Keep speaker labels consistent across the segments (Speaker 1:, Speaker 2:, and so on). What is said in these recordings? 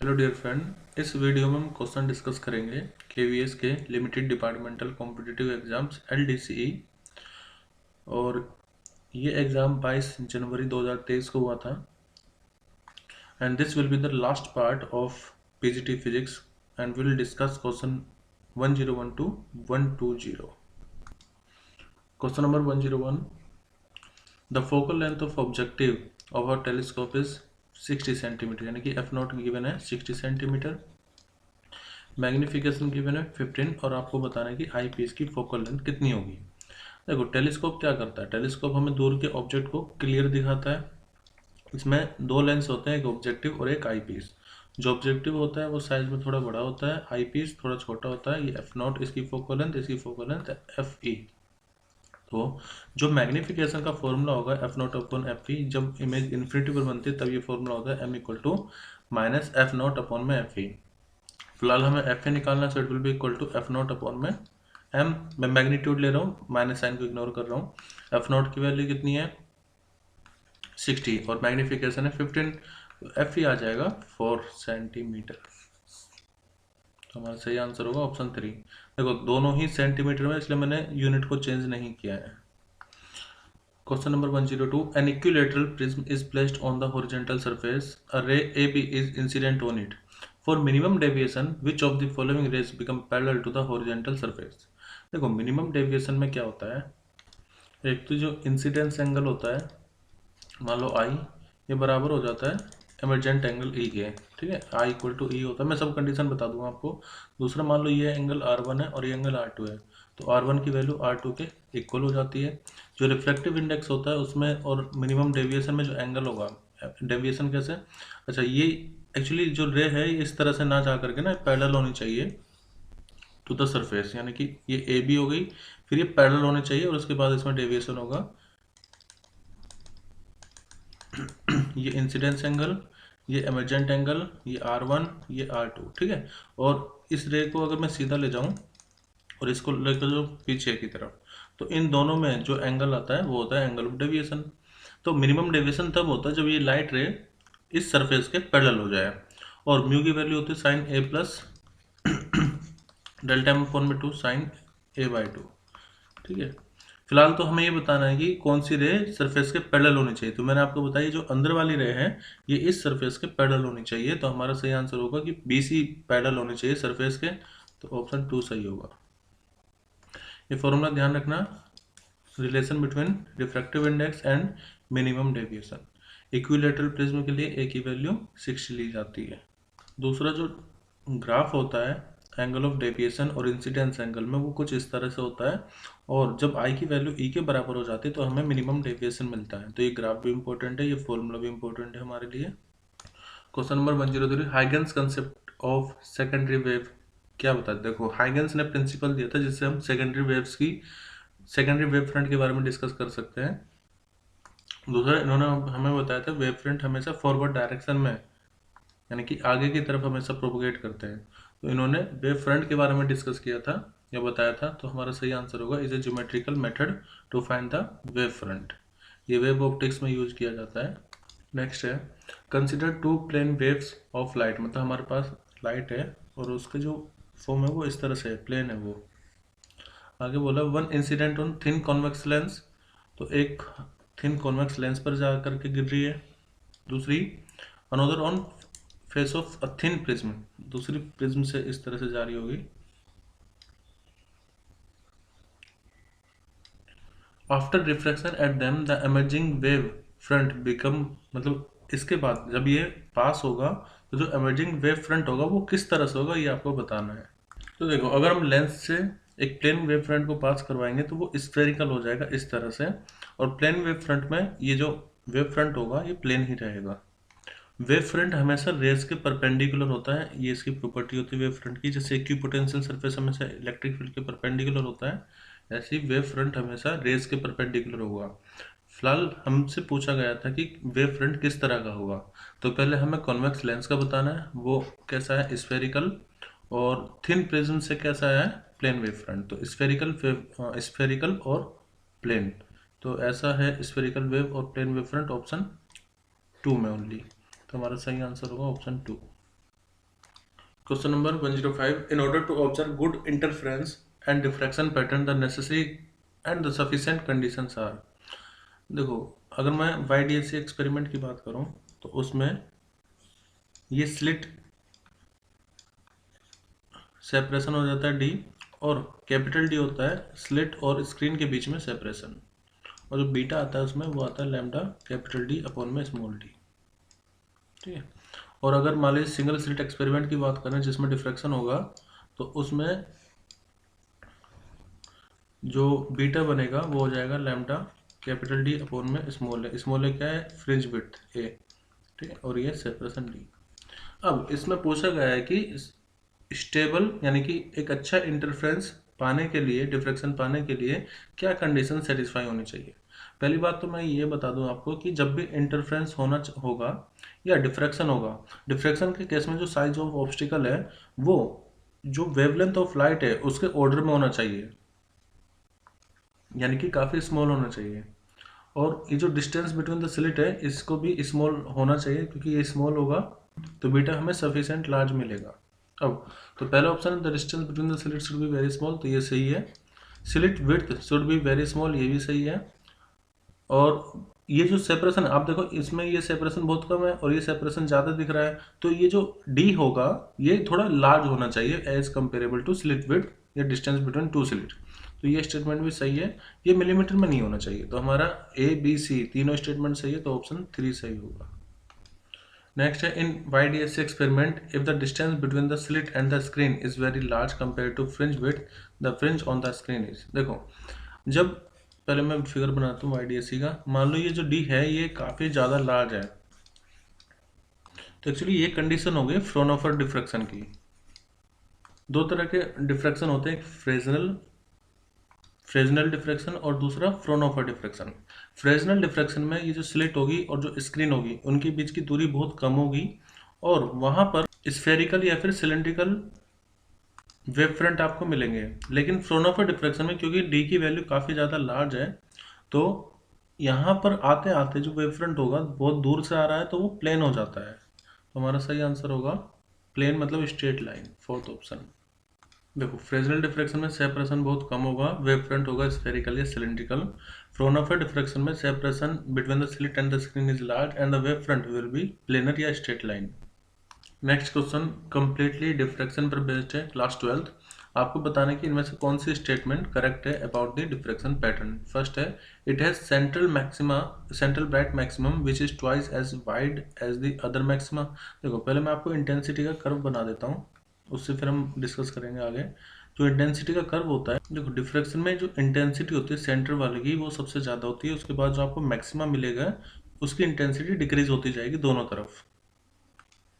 Speaker 1: Hello dear friend, इस video में हम क्वेश्चन डिस्कस करेंगे केवीएस के लिमिटेड डिपार्टमेंटल कॉम्पिटिटिव एग्जाम्स एलडीसीई। और ये एग्ज़ाम 22 जनवरी 2023 को हुआ था। And this will be the last part of PGT physics and will discuss question 101 to 120। Question number 101, the focal length of objective of a telescope is 60 centimetre, यानी कि F not given है 60 centimetre. Magnification given है 15 और आपको बताना है कि आई piece की फोकल लेंथ कितनी होगी। देखो, टेलीस्कोप क्या करता है? टेलीस्कोप हमें दूर के ऑब्जेक्ट को क्लियर दिखाता है। इसमें दो लेंस होते हैं, एक ऑब्जेक्टिव और एक आई पीस। जो ऑब्जेक्टिव होता है वो साइज में थोड़ा बड़ा होता है, आई पीस थोड़ा छोटा होता है। ये एफ नॉट इसकी फोकल लेंथ, इसकी फोकल लेंथ एफ ई। तो जो मैग्निफिकेशन का फॉर्मूला होगा F naught upon F E, जब इमेज इन्फिनिटी पर बनती है तब ये फॉर्मूला होता है M equal to minus F naught upon में एफ ई। फिलहाल हमें एफ ए निकालना, so it will be equal to F naught upon में एम। मैं मैग्नीट्यूड ले रहा हूँ, माइनस साइन को इग्नोर कर रहा हूँ। एफ नॉट की वैल्यू कितनी है? 60 और मैग्निफिकेशन है 15, तो एफ ई आ जाएगा 4 सेंटीमीटर। तो हमारा सही आंसर होगा ऑप्शन 3। देखो, दोनों ही सेंटीमीटर में, इसलिए मैंने यूनिट को चेंज नहीं किया है। Question number 102, an equilateral prism is placed on the horizontal surface, a ray A B is incident on it. For minimum deviation which of the following rays become parallel to the horizontal surface. देखो, minimum deviation में क्या होता है? एक तो जो incidence angle होता है, मान लो आई, ये बराबर हो जाता है एमरजेंट एंगल ई के। ठीक है, आई इक्वल टू ई होता है, मैं सब कंडीशन बता दूंगा आपको। दूसरा, मान लो ये एंगल R1 है और ये एंगल R2 है, तो R1 की वैल्यू R2 के इक्वल हो जाती है। जो रिफ्लेक्टिव इंडेक्स होता है उसमें और मिनिमम डेविएशन में जो एंगल होगा, डेविएशन कैसे? अच्छा, ये एक्चुअली जो रे है इस तरह से ना जा करके ना पैरेलल होनी चाहिए टू द सरफेस, यानी कि ये ए बी हो गई, फिर ये पैरेलल होने चाहिए और उसके बाद इसमें डेविएशन होगा। ये इंसिडेंस एंगल, ये एमरजेंट एंगल, ये R1, ये R2। ठीक है, और इस रे को अगर मैं सीधा ले जाऊं और इसको लेकर जो पीछे की तरफ, तो इन दोनों में जो एंगल आता है वो होता है एंगल ऑफ डेविएशन। तो मिनिमम डेविएशन तब होता है जब ये लाइट रे इस सरफेस के पैरेलल हो जाए। और म्यू की वैल्यू होती है साइन ए प्लस डेल्टा एम अपॉन में 2 साइन ए बाई 2। ठीक है, फिलहाल तो हमें ये बताना है कि कौन सी रे सरफेस के पैरेलल होनी चाहिए। तो मैंने आपको बताया जो अंदर वाली रे है ये इस सरफेस के पैरेलल होनी चाहिए, तो हमारा सही आंसर होगा कि BC पैरेलल होनी चाहिए सरफेस के, तो ऑप्शन 2 सही होगा। ये फॉर्मूला ध्यान रखना, relation between refractive index and minimum deviation. Equilateral prism के लिए ए की वैल्यू 60 ली जाती है। दूसरा जो ग्राफ होता है एंगल ऑफ डेविएशन और इंसिडेंस एंगल में, वो कुछ इस तरह से होता है, और जब आई की वैल्यू ई के बराबर हो जाती है तो हमें मिनिमम डेविएशन मिलता है। तो ये ग्राफ भी इंपॉर्टेंट है, ये फॉर्मूला भी इंपॉर्टेंट है हमारे लिए। Question number 103, Huygens concept of secondary wave क्या बताते? देखो, हाइगन्स ने प्रिंसिपल दिया था जिससे हम सेकेंडरी वेव फ्रंट के बारे में डिस्कस कर सकते हैं। दूसरा, इन्होंने हमें बताया था वेव फ्रंट हमेशा फॉरवर्ड डायरेक्शन में, यानी कि आगे की तरफ हमेशा प्रोपोगेट करते हैं। तो इन्होंने वेव फ्रंट के बारे में डिस्कस किया था या बताया था, तो हमारा सही आंसर होगा is a geometrical method to find the wave front. ये वेव ऑप्टिक्स में यूज किया जाता है। नेक्स्ट है, consider two plane waves of light. मतलब हमारे पास लाइट है और उसका जो फॉर्म है वो इस तरह से है, प्लेन है वो। आगे बोला one incident on thin convex lens, तो एक थिन कॉन्वेक्स लेंस पर जा करके गिर रही है। दूसरी, another on face of a thin prism, दूसरी प्रिज्म से इस तरह से जारी होगी। After refraction at them the emerging wave front become, मतलब इसके बाद जब ये पास होगा तो जो एमर्जिंग वेव फ्रंट होगा वो किस तरह से होगा, ये आपको बताना है। तो देखो, अगर हम लेंस से एक प्लेन वेव फ्रंट को पास करवाएंगे तो वो स्फेरिकल हो जाएगा इस तरह से, और प्लेन वेव फ्रंट में ये जो वेव फ्रंट होगा ये प्लेन ही रहेगा। वेव फ्रंट हमेशा रेज के परपेंडिकुलर होता है, ये इसकी प्रॉपर्टी होती है वेव फ्रंट की। जैसे इक्विपोटेंशियल सरफेस हमेशा इलेक्ट्रिक फील्ड के परपेंडिकुलर होता है, ऐसे ही वेव फ्रंट हमेशा रेज के परपेंडिकुलर होगा। फिलहाल हमसे पूछा गया था कि वेव फ्रंट किस तरह का होगा, तो पहले हमें कॉन्वेक्स लेंस का बताना है, वो कैसा है, स्फेरिकल। और थिन प्रिज्म से कैसा है, प्लेन वेव फ्रंट। तो स्फेरिकल और प्लेन, तो ऐसा है स्फेरिकल वेव और प्लेन वेव फ्रंट ऑप्शन 2 में ओनली। तो हमारा सही आंसर होगा option 2। Question number 105, in order to observe good interference and diffraction pattern the necessary and the sufficient conditions are. देखो, अगर मैं YDSC एक्सपेरिमेंट की बात करूं तो उसमें ये स्लिट सेपरेशन हो जाता है D, और कैपिटल D होता है स्लिट और स्क्रीन के बीच में सेपरेशन, और जो बीटा आता है उसमें वो आता है लैम्डा कैपिटल D अपॉन में स्मॉल d। ठीक है। और अगर मान लीजिए सिंगल स्लिट एक्सपेरिमेंट की बात करें जिसमें डिफ्रैक्शन होगा, तो उसमें जो बीटा बनेगा वो हो जाएगा लैम्डा कैपिटल D अपॉन में स्मॉल ए। स्मॉल ए क्या है? Fringe width A। ठीक है, और ये सेपरेशन D। अब इसमें पूछा गया है कि स्टेबल यानी कि एक अच्छा इंटरफेरेंस पाने के लिए, डिफ्रैक्शन पाने के लिए क्या कंडीशन सेटिस्फाई होनी चाहिए। पहली बात तो मैं ये बता दूं आपको कि जब भी इंटरफेरेंस होगा या डिफ्रैक्शन होगा, डिफ्रैक्शन के केस में जो साइज ऑफ ऑब्स्टिकल है वो जो वेवलेंथ ऑफ लाइट है उसके ऑर्डर में होना चाहिए, यानी कि काफ़ी स्मॉल होना चाहिए। और ये जो डिस्टेंस बिटवीन द स्लिट है इसको भी स्मॉल होना चाहिए, क्योंकि ये स्मॉल होगा तो बीटा हमें सफिशिएंट लार्ज मिलेगा। अब तो पहला ऑप्शन है the distance between the slit should be very small, तो ये सही है। Slit width should be very small, ये भी सही है। और ये जो सेपरेशन आप देखो, इसमें ये सेपरेशन बहुत कम है और ये सेपरेशन ज़्यादा दिख रहा है, तो ये जो डी होगा ये थोड़ा लार्ज होना चाहिए as comparable to slit width या डिस्टेंस बिटवीन टू स्लिट। तो ये स्टेटमेंट भी सही है, ये मिलीमीटर में नहीं होना चाहिए। तो हमारा A, B, C तीनों स्टेटमेंट सही है, तो ऑप्शन 3 सही होगा। नेक्स्ट है in YDSC experiment if the distance between the slit and the screen is very large compare to fringe width, the fringe on the screen is. देखो, जब पहले मैं फिगर बनाता हूँ YDSC का, मान लो ये जो D है ये काफ़ी ज़्यादा लार्ज है, तो एक्चुअली ये कंडीशन हो गई फ्रोनोफर डिफ्रैक्शन की। दो तरह के डिफ्रैक्शन होते हैं, एक फ्रेजनल डिफ्रैक्शन और दूसरा फ्रोनोफर डिफ्रैक्शन। फ्रेजनल डिफ्रैक्शन में ये जो स्लिट होगी और जो स्क्रीन होगी उनके बीच की दूरी बहुत कम होगी, और वहाँ पर स्फेरिकल या फिर सिलेंड्रिकल वेव फ्रंट आपको मिलेंगे। लेकिन फ्रोनोफर डिफ्रैक्शन में क्योंकि D की वैल्यू काफ़ी ज़्यादा लार्ज है, तो यहाँ पर आते आते जो वेव फ्रंट होगा बहुत दूर से आ रहा है, तो वो प्लेन हो जाता है। तो हमारा सही आंसर होगा प्लेन, मतलब स्ट्रेट लाइन, फोर्थ ऑप्शन। देखो, फ्रेजनल डिफ्रैक्शन में सेपरेशन बहुत कम होगा, वेव फ्रंट होगा स्फेरिकल या सिलेंड्रिकल। फ्रोनोफर डिफ्रैक्शन में separation between the slit and the screen is large and the wave front will be planar या straight line. Next question completely diffraction पर based है, क्लास 12th। आपको बताना है कि इनमें से कौन सी स्टेटमेंट करेक्ट है about the diffraction pattern. First है it has central bright maximum which is twice as wide as the other maxima. देखो, पहले मैं आपको इंटेंसिटी का कर्व बना देता हूँ, उससे फिर हम डिस्कस करेंगे आगे। जो इंटेंसिटी का कर्व होता है, देखो डिफ्रैक्शन में जो इंटेंसिटी होती है सेंटर वाले की वो सबसे ज़्यादा होती है, उसके बाद जो आपको मैक्सिमा मिलेगा उसकी इंटेंसिटी डिक्रीज होती जाएगी दोनों तरफ।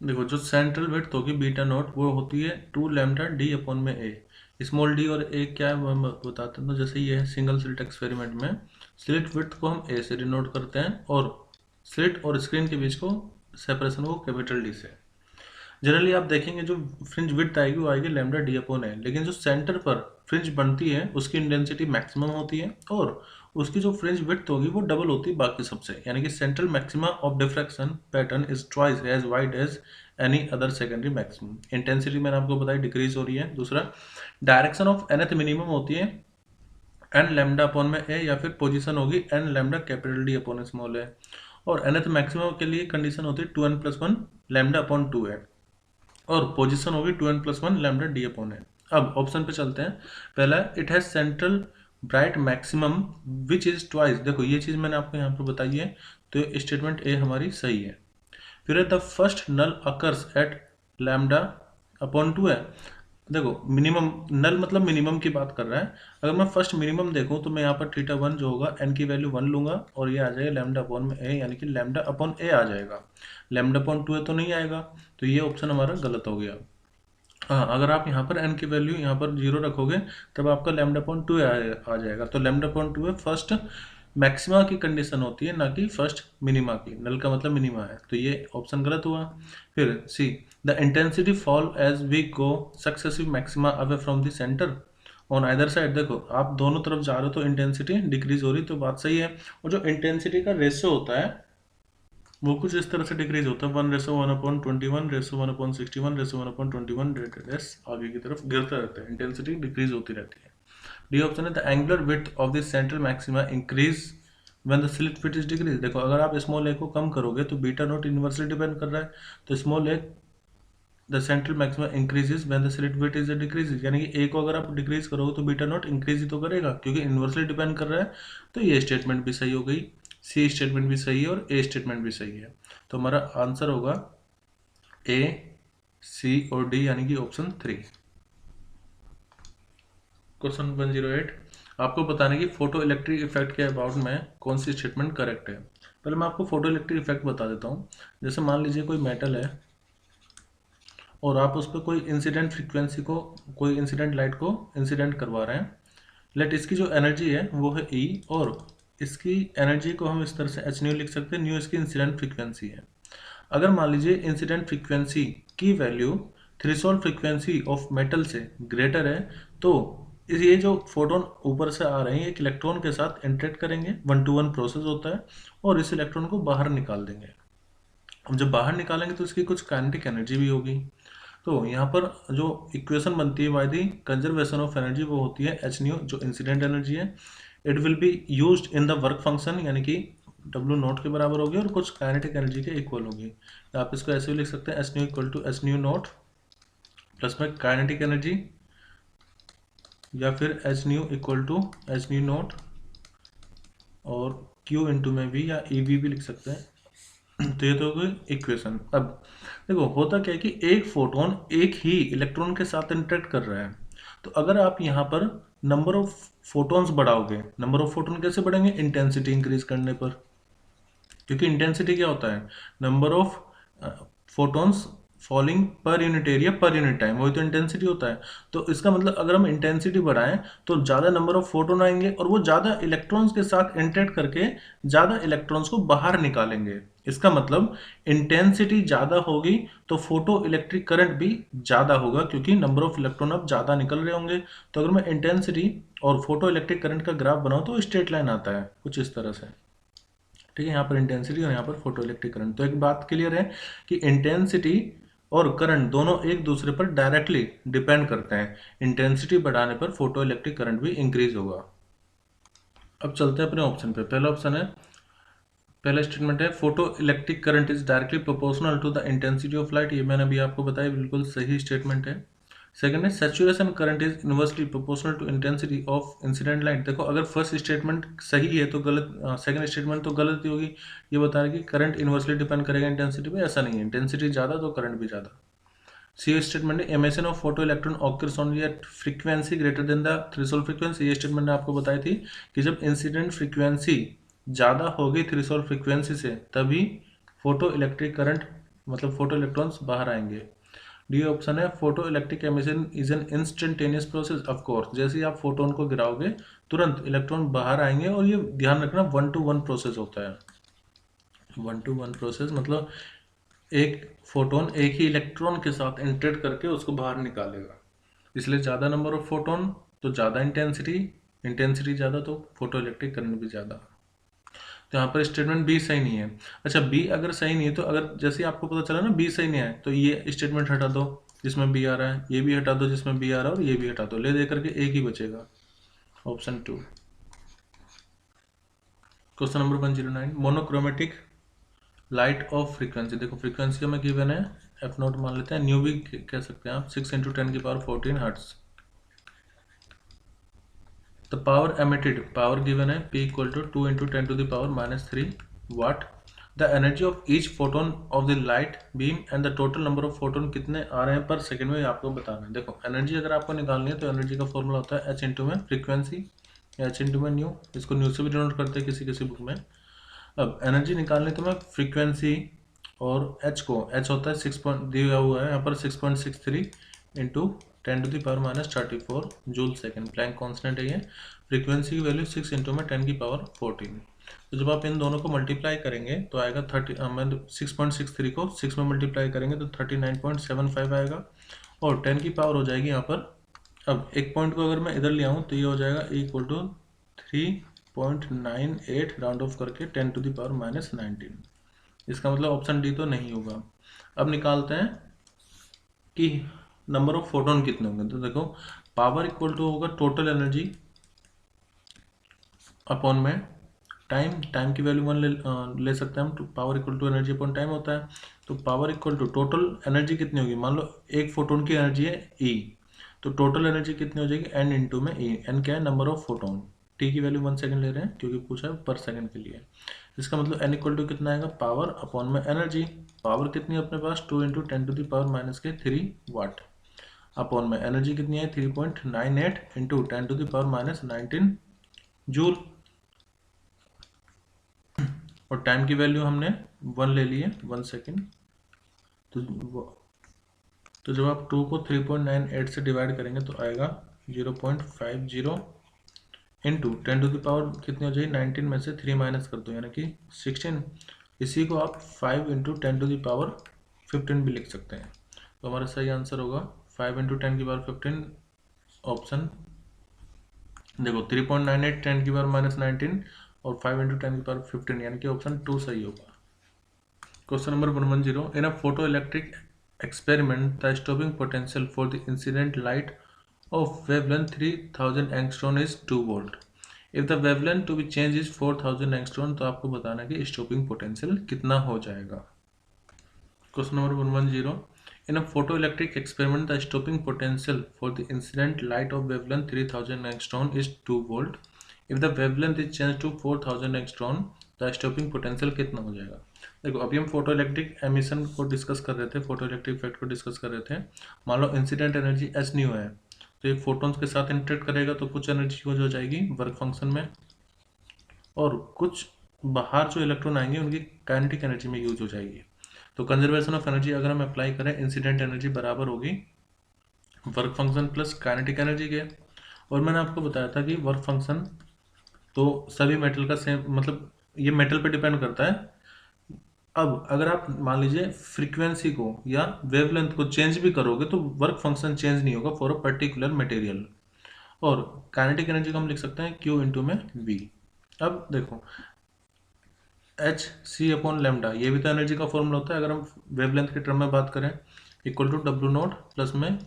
Speaker 1: देखो, जो सेंट्रल विड्थ होगी बीटा नॉट वो होती है 2 लैम्डा D अपॉन में A। स्मॉल d और A क्या है वो हम बताते हैं। तो जैसे ये है सिंगल स्लिट एक्सपेरिमेंट में, स्लिट विड्थ को हम A से डिनोट करते हैं और स्लिट और स्क्रीन के बीच को सेपरेशन को कैपिटल D से। जनरली आप देखेंगे जो फ्रिंज विड्थ आएगी वो आएगी लैम्डा D अपॉन A, लेकिन जो सेंटर पर फ्रिंज बनती है उसकी इंटेंसिटी मैक्सिमम होती है और उसकी जो फ्रिंज विड्थ होगी वो डबल होती है बाकी सबसे, यानी कि central maxima of diffraction pattern is twice as wide as any other secondary maximum. Intensity मैंने आपको बताई डिक्रीज हो रही है। दूसरा, डायरेक्शन ऑफ nth मिनिमम होती है n लैम्डा अपॉन में A, या फिर पोजीशन होगी n lambda capital D upon small a, और nth मैक्सिमम के लिए कंडीशन होती है 2n + 1 लैम्डा अपॉन 2a, और पोजीशन होगी 2n + 1 lambda D upon a। अब ऑप्शन पे चलते हैं। पहला, it has central bright maximum which is twice. देखो, ये चीज़ मैंने आपको यहाँ पर बताई है, तो स्टेटमेंट A हमारी सही है। फिर the first null occurs at lambda upon 2 है। देखो, मिनिमम नल मतलब मिनिमम की बात कर रहा है। अगर मैं फर्स्ट मिनिमम देखूं तो मैं यहाँ पर θ1 जो होगा n की वैल्यू 1 लूंगा और ये आ जाएगा लैम्डा अपॉन में A, यानी कि लैम्डा अपॉन A आ जाएगा। लैम्डा अपॉन 2 तो नहीं आएगा, तो ये ऑप्शन हमारा गलत हो गया। हाँ, अगर आप यहाँ पर n की वैल्यू यहाँ पर 0 रखोगे तब आपका लैम्डा अपॉन 2 आ जाएगा। तो लैम्डा अपॉन 2 फर्स्ट मैक्सिमा की कंडीशन होती है, ना कि फर्स्ट मिनिमा की। नल का मतलब मिनिमा है, तो ये ऑप्शन गलत हुआ। फिर C, the intensity fall as we go successive maxima away from the centre on either side. देखो, आप दोनों तरफ जा रहे हो तो इंटेंसिटी डिक्रीज हो रही, तो बात सही है। और जो इंटेंसिटी का रेशियो होता है वो कुछ इस तरह से डिक्रीज होता है, 1:1/21, 1:161, 1:121 आगे की तरफ गिरता रहता है, इंटेंसिटी डिक्रीज होती रहती है। डी ऑप्शन है the angular width of the central maxima increase when the slit width is decrease. देखो अगर आप स्मॉल ए को कम करोगे तो बीटा नॉट इन्वर्सली डिपेंड कर रहा है, तो small A the central maxima increases when the slit width is decreases, यानी कि ए को अगर आप डिक्रीज करोगे तो बीटा नॉट इंक्रीज ही तो करेगा क्योंकि इन्वर्सली डिपेंड कर रहा है। तो ये स्टेटमेंट भी सही हो गई, सी स्टेटमेंट भी सही है और ए स्टेटमेंट भी सही है। तो हमारा आंसर होगा ए, सी और डी, यानी कि ऑप्शन 3। क्वेश्चन 108, आपको बताने की फोटो इलेक्ट्रिक इफेक्ट के अबाउट में कौन सी स्टेटमेंट करेक्ट है। पहले मैं आपको फोटो इलेक्ट्रिक इफेक्ट बता देता हूँ। जैसे मान लीजिए कोई मेटल है और आप उस पर कोई इंसिडेंट फ्रीक्वेंसी को, कोई इंसिडेंट लाइट को इंसिडेंट करवा रहे हैं। लेट इसकी जो एनर्जी है वो है ई, और इसकी एनर्जी को हम इस तरह से एच न्यू लिख सकते हैं, न्यू इसकी इंसिडेंट फ्रीक्वेंसी है। अगर मान लीजिए इंसिडेंट फ्रीक्वेंसी की value threshold frequency of metal से ग्रेटर है, तो ये जो फोटोन ऊपर से आ रहे हैं एक इलेक्ट्रॉन के साथ इंटरेक्ट करेंगे, 1-to-1 प्रोसेस होता है, और इस इलेक्ट्रॉन को बाहर निकाल देंगे। अब जब बाहर निकालेंगे तो इसकी कुछ काइनेटिक एनर्जी भी होगी। तो यहाँ पर जो इक्वेशन बनती है by the conservation of energy वो होती है एच न्यू, जो इंसिडेंट एनर्जी है। It will be used in the work function, यानी कि डब्ल्यू नॉट के बराबर होगी और कुछ काइनेटिक एनर्जी के इक्वल होगी। तो आप इसको ऐसे भी लिख सकते हैं, H nu equal to H nu naught plus में काइनेटिक एनर्जी, या फिर H nu equal to H nu naught और क्यू इंटू में भी, या ई भी लिख सकते हैं। तो ये तो हो गई इक्वेशन। अब देखो होता क्या है कि एक फोटोन एक ही इलेक्ट्रॉन के साथ इंटरेक्ट कर रहा है, तो अगर आप यहाँ पर नंबर ऑफ फोटॉन्स बढ़ाओगे, नंबर ऑफ फोटोन कैसे बढ़ेंगे, इंटेंसिटी इंक्रीज करने पर, क्योंकि इंटेंसिटी क्या होता है, number of photons falling per unit area per unit time, वही तो इंटेंसिटी होता है। तो इसका मतलब अगर हम इंटेंसिटी बढ़ाएं तो ज़्यादा नंबर ऑफ फोटोन आएंगे और वो ज़्यादा इलेक्ट्रॉन्स के साथ इंटरेक्ट करके ज़्यादा इलेक्ट्रॉन्स को बाहर निकालेंगे। इसका मतलब इंटेंसिटी ज़्यादा होगी तो फोटो इलेक्ट्रिक करंट भी ज़्यादा होगा, क्योंकि नंबर ऑफ इलेक्ट्रॉन अब ज़्यादा निकल रहे होंगे। तो अगर मैं इंटेंसिटी और फोटो इलेक्ट्रिक करंट का ग्राफ बनाऊँ तो स्ट्रेट लाइन आता है कुछ इस तरह से, ठीक है। यहाँ पर इंटेंसिटी और यहाँ पर फोटो इलेक्ट्रिक करंट। तो एक बात क्लियर है कि इंटेंसिटी और करंट दोनों एक दूसरे पर डायरेक्टली डिपेंड करते हैं। इंटेंसिटी बढ़ाने पर फोटो इलेक्ट्रिक करंट भी इंक्रीज होगा। अब चलते हैं अपने ऑप्शन पे। पहला ऑप्शन है, पहला स्टेटमेंट है photoelectric current is directly proportional to the intensity of light. ये मैंने अभी आपको बताया, बिल्कुल सही स्टेटमेंट है। सेकंड है saturation current is inversely proportional to intensity of incident light. देखो अगर फर्स्ट स्टेटमेंट सही है तो गलत, सेकंड स्टेटमेंट तो गलत ही होगी। ये बता रहा है कि करंट इनवर्सली डिपेंड करेगा इंटेंसिटी पे, ऐसा नहीं है, इंटेंसिटी ज़्यादा तो करंट भी ज़्यादा। सी स्टेटमेंट है emission of photoelectron occurs only at frequency greater than the threshold frequency. ये स्टेटमेंट ने आपको बताई थी कि जब इंसिडेंट फ्रीक्वेंसी ज़्यादा होगी थ्रेशोल्ड फ्रीक्वेंसी से तभी फोटो इलेक्ट्रिक करंट, मतलब फोटो इलेक्ट्रॉन्स बाहर आएंगे। डी ऑप्शन है photo electric emission is an instantaneous process. Of course जैसे ही आप फोटोन को गिराओगे तुरंत इलेक्ट्रॉन बाहर आएंगे, और ये ध्यान रखना 1-to-1 प्रोसेस होता है। 1-to-1 प्रोसेस मतलब एक फोटोन एक ही इलेक्ट्रॉन के साथ इंटरेक्ट करके उसको बाहर निकालेगा, इसलिए ज़्यादा नंबर ऑफ फोटोन तो ज़्यादा इंटेंसिटी, इंटेंसिटी ज़्यादा तो फोटो इलेक्ट्रिक करंट भी ज़्यादा। तो यहाँ पर स्टेटमेंट बी सही नहीं है। अच्छा बी अगर सही नहीं है तो अगर जैसे आपको पता चला ना बी सही नहीं है, तो ये स्टेटमेंट हटा दो जिसमें बी आ रहा है, ये भी हटा दो जिसमें बी आ रहा है, और ये भी हटा दो, ले दे करके एक ही बचेगा, option 2। Question number 109, monochromatic light of frequency. देखो फ्रीक्वेंसी में गिवन है एफ नॉट मान लेते हैं, न्यू भी कह सकते हैं आप, 6 × 10⁻14 hertz. The power emitted, power given है P equal to 2 × 10⁻³ watt. The energy of each photon of the light beam and the total number of photon कितने आ रहे हैं पर सेकंड में, आपको बताना है। देखो एनर्जी अगर आपको निकालनी है तो एनर्जी का फॉर्मूला होता है H इंटू में फ्रीक्वेंसी, या H इंटू में न्यू, इसको न्यू से भी डिनोट करते हैं किसी किसी बुक में। अब एनर्जी निकालनी तो मैं फ्रीक्वेंसी और H को, H होता है 6 दिया हुआ है यहाँ पर 6.63 into 10⁻34 joule second, Planck constant है ये। फ्रीक्वेंसी की वैल्यू 6 इंटू में 10⁻14। तो जब आप इन दोनों को मल्टीप्लाई करेंगे तो आएगा 6.63 को 6 में मल्टीप्लाई करेंगे तो 39.75 आएगा, और 10 की पावर हो जाएगी यहाँ पर। अब एक पॉइंट को अगर मैं इधर ले आऊँ तो ये हो जाएगा इक्वल टू 3.98 राउंड ऑफ करके 10⁻19। इसका मतलब ऑप्शन डी तो नहीं होगा। अब निकालते हैं कि नंबर ऑफ फोटोन कितने होंगे। तो देखो पावर इक्वल टू होगा टोटल एनर्जी अपॉन में टाइम की वैल्यू 1 ले सकते हैं हम। तो power equal to energy upon time होता है। तो power equal to total energy कितनी होगी, मान लो एक फोटोन की एनर्जी है ई, तो टोटल एनर्जी कितनी हो जाएगी एन इंटू में ई। एन क्या है, नंबर ऑफ फोटोन। टी की वैल्यू 1 सेकंड ले रहे हैं क्योंकि पूछा है पर सेकंड के लिए। इसका मतलब एन इक्वल टू कितना आएगा, पावर अपॉन में एनर्जी। पावर कितनी है अपने पास 2 इंटू 10⁻³ वाट, अपॉन में एनर्जी कितनी है 3.98 इंटू 10⁻19 जूल। और टाइम की वैल्यू हमने 1 ले ली है, 1 सेकेंड। तो जब आप 2 को 3.98 से डिवाइड करेंगे तो आएगा 0.50 इंटू 10⁻, कितनी हो जाएगी 19 में से 3 माइनस कर दो यानी कि 16। इसी को आप 5 इंटू 10⁻15 भी लिख सकते हैं। तो हमारा सही आंसर होगा 5 इंटू 10⁻15 ऑप्शन। देखो 3.98 10⁻−19 और 5 इंटू 10⁻15 यानी कि ऑप्शन 2 सही होगा। Question number 110, in a photo electric experiment the stopping potential for the incident light of wavelength 3000 angstrom is 2 volt. if the wavelength to be changed is 4000 angstrom, तो आपको बताना है कि स्टॉपिंग पोटेंशियल कितना हो जाएगा। Question number 110, in a photoelectric experiment the stopping potential for the incident light of wavelength 3000 angstrom is 2 volt. if the wavelength is changed to 4000 angstrom, the stopping potential कितना हो जाएगा। देखो अभी हम फोटो इलेक्ट्रिक एमिशन को discuss कर रहे थे, फोटो इलेक्ट्रिक इफेक्ट को डिस्कस कर रहे थे। मान लो इंसिडेंट एनर्जी एस न्यू है, तो ये फोटोन्स के साथ इंटरेक्ट करेगा तो कुछ एनर्जी यूज हो जाएगी वर्क फंक्शन में, और कुछ बाहर जो इलेक्ट्रॉन आएंगे उनकी काइनेटिक एनर्जी में यूज हो जाएगी। तो कंजर्वेशन ऑफ एनर्जी अगर हम अप्लाई करें, इंसिडेंट एनर्जी बराबर होगी work function plus kinetic energy के। और मैंने आपको बताया था कि वर्क फंक्शन तो सभी मेटल का सेम, मतलब ये मेटल पे डिपेंड करता है। अब अगर आप मान लीजिए फ्रीक्वेंसी को या वेवलेंथ को चेंज भी करोगे तो वर्क फंक्शन चेंज नहीं होगा फॉर अ पर्टिकुलर मटेरियल। और काइनेटिक एनर्जी को हम लिख सकते हैं Q इंटू में V। अब देखो एच सी अपॉन लेमडा, ये भी तो एनर्जी का फॉर्मूला होता है। अगर हम वेवलेंथ के टर्म में बात करें, equal to W naught plus में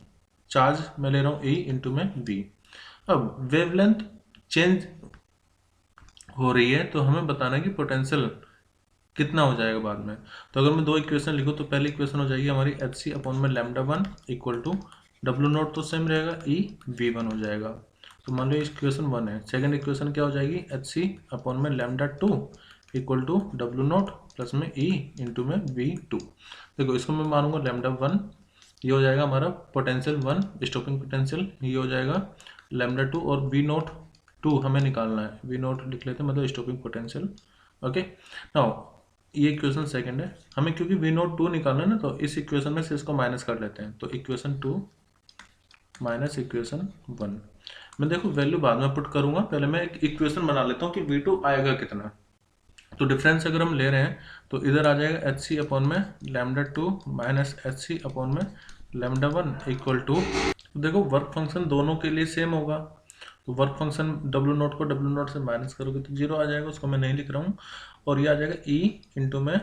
Speaker 1: चार्ज मैं ले रहा हूँ E इंटू में V। अब वेवलेंथ चेंज हो रही है तो हमें बताना है कि पोटेंशियल कितना हो जाएगा बाद में। तो अगर मैं दो इक्वेशन लिखूँ तो पहली इक्वेशन हो जाएगी हमारी एच सी अपॉन में lambda 1 equal to W naught तो सेम रहेगा ई वी 1 हो जाएगा। तो मान लो इक्वेशन 1 है। सेकंड इक्वेशन क्या हो जाएगी, एच सी अपॉन में lambda 2 equal to W naught plus में ई इंटू में वी 2। देखो इसको मैं मानूंगा लेमडा 1, ये हो जाएगा हमारा पोटेंशियल 1 स्टॉपिंग पोटेंशियल, ये हो जाएगा लेमडा 2 और वी नॉट 2 हमें निकालना है, वी नॉट लिख लेते हैं मतलब स्टॉपिंग पोटेंशियल। ओके नाउ ये इक्वेशन सेकंड है, हमें क्योंकि वी नॉट 2 निकालना है ना, तो इस इक्वेशन में से इसको माइनस कर लेते हैं। तो इक्वेशन 2 माइनस इक्वेशन 1, मैं देखो वैल्यू बाद में पुट करूंगा, पहले मैं एक इक्वेशन बना लेता हूँ कि V2 आएगा कितना। तो डिफरेंस अगर हम ले रहे हैं तो इधर आ जाएगा एच सी अपॉन में lambda 2 minus H C upon में लेमडा 1 इक्वल टू, देखो वर्क फंक्शन दोनों के लिए सेम होगा। तो वर्क फंक्शन डब्ल्यू नॉट को डब्ल्यू नॉट से माइनस करोगे तो 0 आ जाएगा, उसको मैं नहीं लिख रहा हूँ। और ये आ जाएगा E इंटू में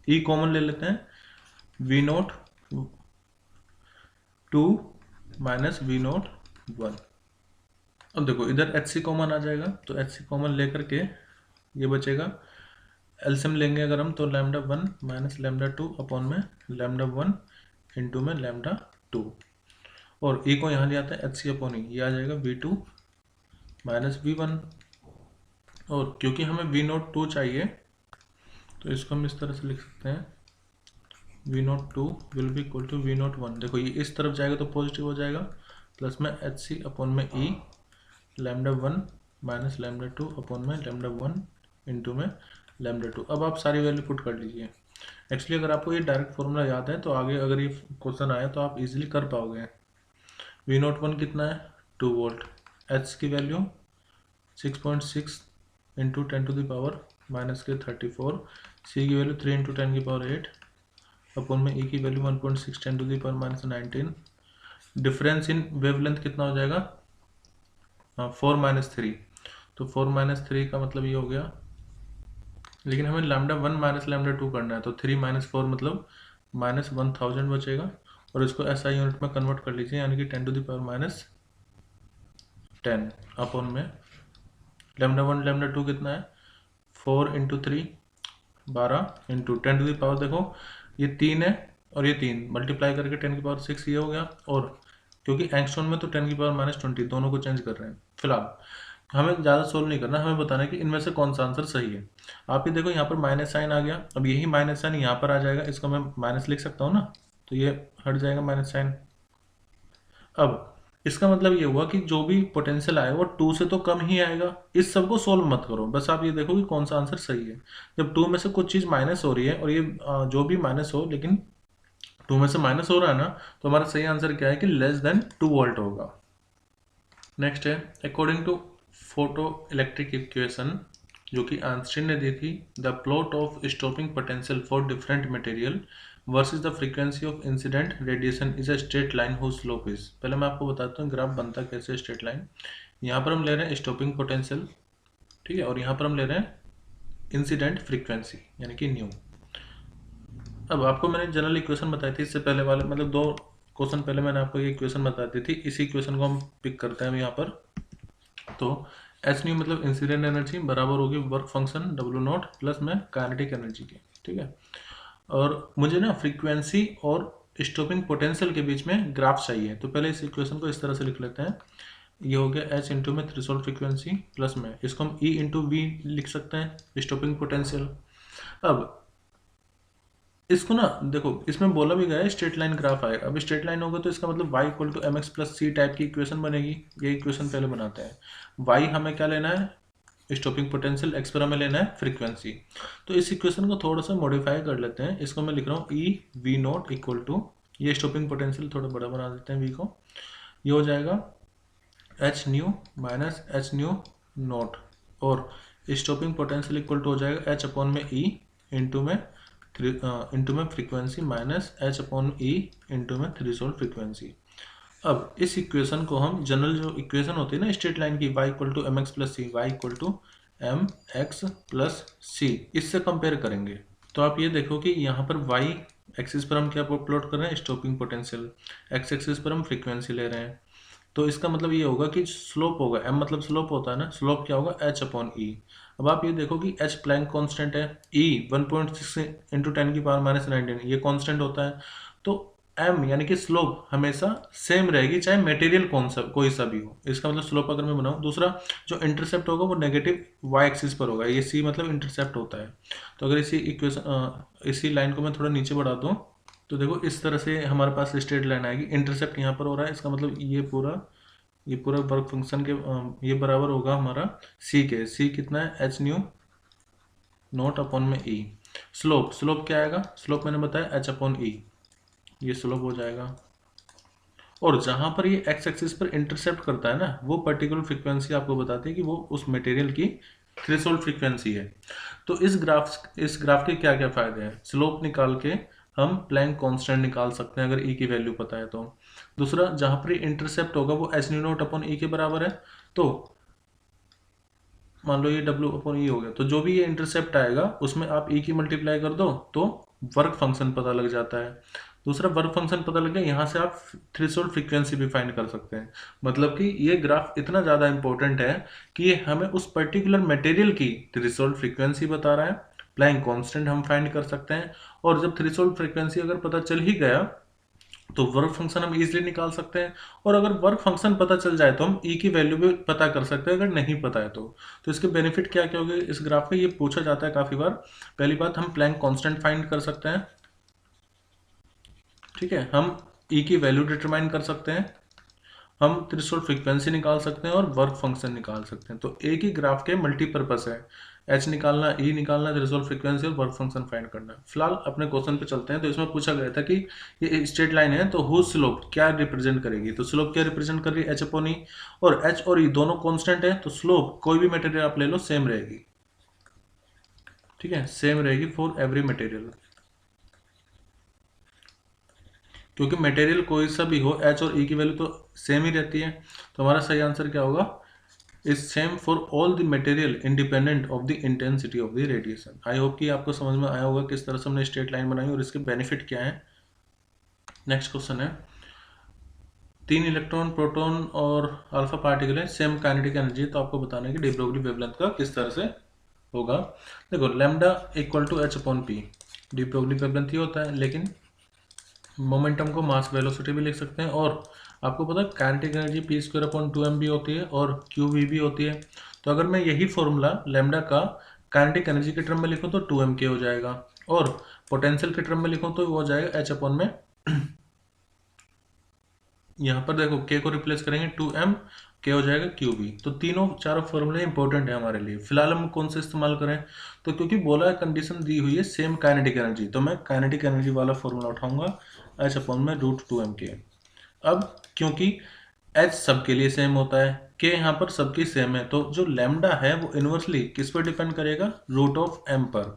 Speaker 1: E कॉमन ले लेते हैं, V naught 2 minus V naught 1। अब देखो इधर एच सी कॉमन आ जाएगा, तो एच सी कॉमन लेकर के ये बचेगा, एलसीएम लेंगे अगर हम तो लेमडा 1 माइनस लेमडा 2 अपॉन में लेमडा 1 इंटू में लेमडा 2। और E को यहाँ ले आता है एच सी अपॉन ई, ये आ जाएगा V2 माइनस V1। और क्योंकि हमें वी नॉट 2 चाहिए तो इसको हम इस तरह से लिख सकते हैं, V naught 2 will be equal to V naught 1। देखो ये इस तरफ जाएगा तो पॉजिटिव हो जाएगा, प्लस में एच सी अपॉन में ई लेमडा 1 माइनस लेमडा 2 अपॉन में लेमडा 1 इंटू में लेमडा 2। अब आप सारी वैल्यू पुट कर लीजिए। एक्चुअली अगर आपको ये डायरेक्ट फॉर्मूला याद है तो आगे अगर ये क्वेश्चन आया तो आप इजीली कर पाओगे। वी नॉट 1 कितना है 2 वोल्ट, एच की वैल्यू 6.6 इंटू 10⁻⁻34, सी की वैल्यू 3 इंटू 10⁸ अपॉन में ई की वैल्यू 1.6 10⁻⁻19। डिफरेंस इन वेवलेंथ कितना हो जाएगा 4 - 3, तो 4 - 3 का मतलब ये हो गया लेकिन हमें लैम्डा 1 माइनस लैम्डा 2 करना है, तो 3 माइनस 4 मतलब -1000 बचेगा, और इसको SI यूनिट में कन्वर्ट कर लीजिए, यानी कि 10⁻10 अपॉन में लैम्डा 1 लैम्डा 2 कितना है, 4 × 3 12 इंटू 10⁻, देखो ये 3 है और ये 3 मल्टीप्लाई करके 10⁻6 ये हो गया, और क्योंकि एंगस्ट्रॉन में तो 10⁻20 दोनों को चेंज कर रहे हैं। फिलहाल हमें ज़्यादा सोल्व नहीं करना, हमें बताना है कि इनमें से कौन सा आंसर सही है। आप ये देखो यहाँ पर माइनस साइन आ गया, अब यही माइनस साइन यहाँ पर आ जाएगा, इसको मैं माइनस लिख सकता हूँ ना, तो ये हट जाएगा माइनस साइन। अब इसका मतलब ये हुआ कि जो भी पोटेंशियल आएगा वो 2 से तो कम ही आएगा। इस सब को सोल्व मत करो, बस आप ये देखो कि कौन सा आंसर सही है। जब 2 में से कुछ चीज़ माइनस हो रही है, और ये जो भी माइनस हो, लेकिन 2 में से माइनस हो रहा है ना, तो हमारा सही आंसर क्या है कि <<2 वोल्ट होगा। नेक्स्ट है, according to photoelectric equation जो कि आइंस्टीन ने दी थी, the plot of stopping potential for different material versus the frequency of incident radiation is a straight line whose slope is. पहले मैं आपको बताता हूँ ग्राफ बनता कैसे स्ट्रेट लाइन। यहाँ पर हम ले रहे हैं स्टॉपिंग पोटेंशियल, ठीक है, और यहाँ पर हम ले रहे हैं इंसिडेंट फ्रीक्वेंसी यानी कि न्यू। अब आपको मैंने जनरल इक्वेशन बताई थी इससे पहले वाले, मतलब 2 क्वेश्चन पहले मैंने आपको ये इक्वेशन बता दी थी। इसी इक्वेशन को हम पिक करते हैं यहाँ पर। तो एच न्यू मतलब इंसिडेंट एनर्जी बराबर होगी वर्क फंक्शन W0 प्लस में काइनेटिक एनर्जी के, ठीक है। और मुझे ना फ्रीक्वेंसी और स्टॉपिंग पोटेंशियल के बीच में ग्राफ चाहिए, तो पहले इस इक्वेशन को इस तरह से लिख लेते हैं। ये हो गया एच इंटू में थ्रेशोल्ड फ्रीक्वेंसी प्लस में इसको हम ई इंटू वी लिख सकते हैं स्टॉपिंग पोटेंशियल। अब इसको ना देखो, इसमें बोला भी गया है स्ट्रेट लाइन ग्राफ आएगा। अब स्ट्रेट लाइन होगा तो इसका मतलब y equal to mx plus C type की इक्वेशन बनेगी। ये इक्वेशन पहले बनाते हैं। y हमें क्या लेना है स्टॉपिंग पोटेंशियल, x पर हमें लेना है फ्रीक्वेंसी। तो इस इक्वेशन को थोड़ा सा मॉडिफाई कर लेते हैं। इसको मैं लिख रहा हूँ E V naught equal to, ये स्टॉपिंग पोटेंशियल थोड़ा बड़ा बना देते हैं v को, ये हो जाएगा H new minus H new note, और स्टॉपिंग पोटेंशियल इक्वल टू हो जाएगा एच अपॉन में ई इंटू में frequency minus H upon E into में थ्रेशोल्ड फ्रीक्वेंसी। अब इस इक्वेशन को हम जनरल जो इक्वेशन होती है ना स्ट्रेट लाइन की, y equal to m x plus c, y equal to m x plus c, इससे कंपेयर करेंगे। तो आप ये देखो कि यहाँ पर y एक्सिस पर हम क्या प्लॉट कर रहे हैं स्टॉपिंग पोटेंशियल, x एक्सिस पर हम फ्रीक्वेंसी ले रहे हैं। तो इसका मतलब ये होगा कि स्लोप होगा, m मतलब स्लोप होता है ना, स्लोप क्या होगा h अपॉन ई। अब आप ये देखो कि h प्लैंक कांस्टेंट है, e 1.6 इंटू 10⁻⁻19 ये कांस्टेंट होता है। तो m यानी कि स्लोप हमेशा सेम रहेगी चाहे मटेरियल कोई सा भी हो। इसका मतलब स्लोप अगर मैं बनाऊं, दूसरा जो इंटरसेप्ट होगा वो नेगेटिव y एक्सिस पर होगा, ये c मतलब इंटरसेप्ट होता है। तो अगर इसी लाइन को मैं थोड़ा नीचे बढ़ा दूँ तो देखो इस तरह से हमारे पास स्ट्रेट लाइन आएगी। इंटरसेप्ट यहाँ पर हो रहा है, इसका मतलब ये पूरा वर्क फंक्शन के ये बराबर होगा हमारा सी के। सी कितना है एच न्यू नोट अपॉन में ई। स्लोप क्या आएगा, स्लोप मैंने बताया एच अपॉन ई, ये स्लोप हो जाएगा। और जहां पर ये एक्स एक्सिस पर इंटरसेप्ट करता है ना, वो पर्टिकुलर फ्रीक्वेंसी आपको बताती है कि वो उस मटेरियल की थ्रेशोल्ड फ्रीक्वेंसी है। तो इस ग्राफ के क्या क्या फायदे हैं, स्लोप निकाल के हम प्लैंक कांस्टेंट निकाल सकते हैं अगर ई की वैल्यू पता है तो। दूसरा जहां पर इंटरसेप्ट होगा वो एच न्यू नोट अपॉन ई के बराबर है, तो मान लो ये W अपॉन ई हो गया, तो जो भी ये इंटरसेप्ट आएगा उसमें आप ई की मल्टीप्लाई कर दो तो वर्क फंक्शन पता लग जाता है। दूसरा वर्क फंक्शन पता लग गया, यहाँ से आप थ्रेशोल्ड फ्रीक्वेंसी भी फाइंड कर सकते हैं। मतलब कि ये ग्राफ इतना ज़्यादा इंपॉर्टेंट है कि ये हमें उस पर्टिकुलर मटेरियल की थ्रेशोल्ड फ्रीक्वेंसी बता रहा है, प्लैंक कांस्टेंट हम फाइंड कर सकते हैं, और जब थ्रेशोल्ड फ्रीक्वेंसी अगर पता चल ही गया तो वर्क फंक्शन हम इजीली निकाल सकते हैं। और अगर वर्क फंक्शन पता चल जाए तो हम ई की वैल्यू भी पता कर सकते हैं अगर नहीं पता है तो इसके बेनिफिट क्या क्या होंगे इस ग्राफ में, ये पूछा जाता है काफ़ी बार। पहली बात, हम प्लैंक कांस्टेंट फाइंड कर सकते हैं, ठीक है, हम ई की वैल्यू डिटरमाइन कर सकते हैं, हम थ्रेशोल्ड फ्रीक्वेंसी निकाल सकते हैं और वर्क फंक्शन निकाल सकते हैं। तो एक ही ग्राफ के मल्टीपर्पस है, एच निकालना, ई निकालना, थ्रेशोल्ड फ्रीक्वेंसी और वर्क फंक्शन फाइंड करना। फिलहाल अपने क्वेश्चन पे चलते हैं। तो इसमें पूछा गया था कि ये स्ट्रेट लाइन है तो हुज स्लोप क्या रिप्रेजेंट करेगी, तो स्लोप क्या रिप्रेजेंट कर रही है एच अपॉन ई, और एच और ई दोनों कॉन्स्टेंट है तो स्लोप कोई भी मटेरियल आप ले लो सेम रहेगी, ठीक है, सेम रहेगी फॉर एवरी मटेरियल। क्योंकि मटेरियल कोई सा भी हो एच और ई की वैल्यू तो सेम ही रहती है। तो हमारा सही आंसर क्या होगा, is same for all the material independent of the intensity of the radiation. I hope कि आपको समझ में आया होगा किस तरह से हमने स्ट्रेट लाइन बनाई और इसके बेनिफिट क्या है। नेक्स्ट क्वेश्चन है, 3 इलेक्ट्रॉन, प्रोटॉन और अल्फा पार्टिकल है, सेम काइनेटिक एनर्जी, तो आपको बताना है कि डी ब्रोगली वेवलेंथ का किस तरह से होगा। देखो lambda equal to h upon p, de Broglie wavelength ही होता है, लेकिन मोमेंटम को मास वेलोसिटी भी लिख सकते हैं। और आपको पता है kinetic energy P square upon 2m भी होती है और क्यू वी भी होती है। तो अगर मैं यही फॉर्मूला लैम्डा का काइनेटिक एनर्जी के टर्म में लिखूं तो 2m के हो जाएगा, और पोटेंशियल के टर्म में लिखूं तो वो हो जाएगा एच अपॉन में यहाँ पर देखो k को रिप्लेस करेंगे 2m, k हो जाएगा qv। तो तीनों चारों फॉर्मूले इंपॉर्टेंट है हमारे लिए। फिलहाल हम कौन से इस्तेमाल करें, तो क्योंकि बोला है कंडीशन दी हुई है सेम काइनेटिक एनर्जी, तो मैं काइनेटिक एनर्जी वाला फॉर्मूला उठाऊंगा h अपॉन में √2m k। अब क्योंकि h सबके लिए सेम होता है, k यहाँ पर सबकी सेम है, तो जो लैम्डा है वो इन्वर्सली किस पर डिपेंड करेगा, √m पर।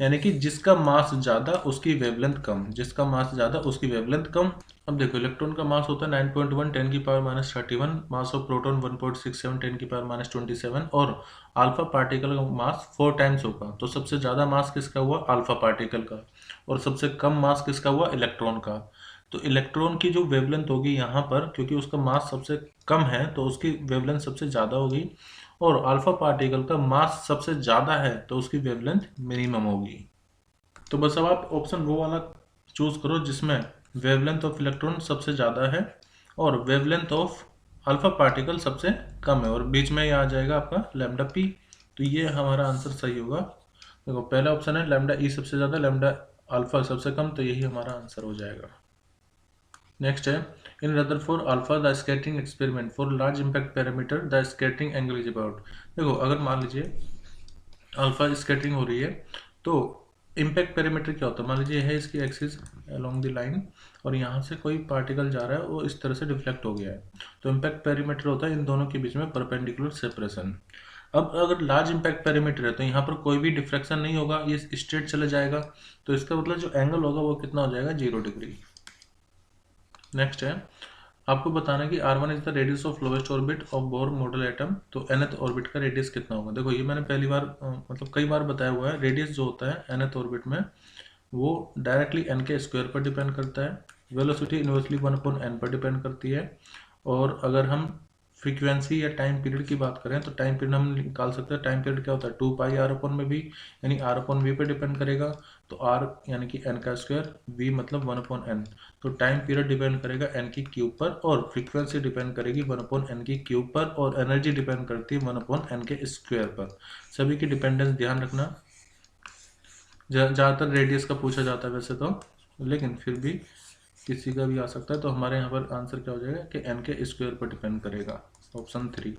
Speaker 1: यानी कि जिसका मास ज़्यादा उसकी वेवलेंथ कम, जिसका मास ज़्यादा उसकी वेवलेंथ कम। अब देखो इलेक्ट्रॉन का मास होता है 9.1 10 की पावर -31, मास ऑफ प्रोटॉन 1.67 10 की पावर -27, और अल्फा पार्टिकल का मास 4 टाइम्स होगा। तो सबसे ज़्यादा मास किसका हुआ, अल्फा पार्टिकल का, और सबसे कम मास किसका हुआ, इलेक्ट्रॉन का। तो इलेक्ट्रॉन की जो वेवलेंथ होगी यहाँ पर, क्योंकि उसका मास सबसे कम है तो उसकी वेवलेंथ सबसे ज़्यादा होगी, और अल्फा पार्टिकल का मास सबसे ज़्यादा है तो उसकी वेवलेंथ मिनिमम होगी। तो बस अब आप ऑप्शन वो वाला चूज करो जिसमें वेवलेंथ ऑफ इलेक्ट्रॉन सबसे ज़्यादा है और वेवलेंथ ऑफ अल्फा पार्टिकल सबसे कम है, और बीच में ये आ जाएगा आपका लैम्डा पी। तो ये हमारा आंसर सही होगा। देखो पहला ऑप्शन है लैम्डा ई सबसे ज़्यादा, लैम्डा अल्फा सबसे कम, तो यही हमारा आंसर हो जाएगा। नेक्स्ट है, in Rutherford alpha the scattering experiment for large impact parameter the scattering angle is about. देखो अगर मान लीजिए अल्फा स्कैटरिंग हो रही है तो इम्पैक्ट पैरामीटर क्या होता है, मान लीजिए है इसकी एक्सिस अलोंग द लाइन और यहाँ से कोई पार्टिकल जा रहा है वो इस तरह से डिफ्लेक्ट हो गया है, तो इम्पैक्ट पैरामीटर होता है इन दोनों के बीच में परपेंडिकुलर सेपरेशन। अब अगर लार्ज इम्पैक्ट पैरामीटर है तो यहाँ पर कोई भी डिफ्लेक्शन नहीं होगा, ये स्ट्रेट चले जाएगा, तो इसका मतलब जो एंगल होगा वो कितना हो जाएगा, 0 डिग्री। नेक्स्ट है, आपको बताना है कि r1 is the radius of lowest orbit of Bohr model atom, तो nth ऑर्बिट का रेडियस कितना होगा। देखो ये मैंने पहली बार मतलब कई बार बताया हुआ है, रेडियस जो होता है nth ऑर्बिट में वो डायरेक्टली n के स्क्वायर पर डिपेंड करता है, वेलोसिटी इनवर्सली 1/n पर डिपेंड करती है, और अगर हम फ्रीक्वेंसी या टाइम पीरियड की बात करें तो टाइम पीरियड हम निकाल सकते हैं, टाइम पीरियड क्या होता है 2 पाई r अपॉन में भी, यानी r अपॉन वी पे डिपेंड करेगा, तो r यानी कि n का स्क्वायर, v मतलब 1/n, तो टाइम पीरियड डिपेंड करेगा n की क्यूब पर, और फ्रीक्वेंसी डिपेंड करेगी 1/n की क्यूब पर, और एनर्जी डिपेंड करती है 1/n के स्क्वायर पर। सभी की डिपेंडेंस ध्यान रखना। ज़्यादातर रेडियस का पूछा जाता है वैसे तो, लेकिन फिर भी किसी का भी आ सकता है, तो हमारे यहाँ पर आंसर क्या हो जाएगा कि n के स्क्वायर पर डिपेंड करेगा, ऑप्शन 3।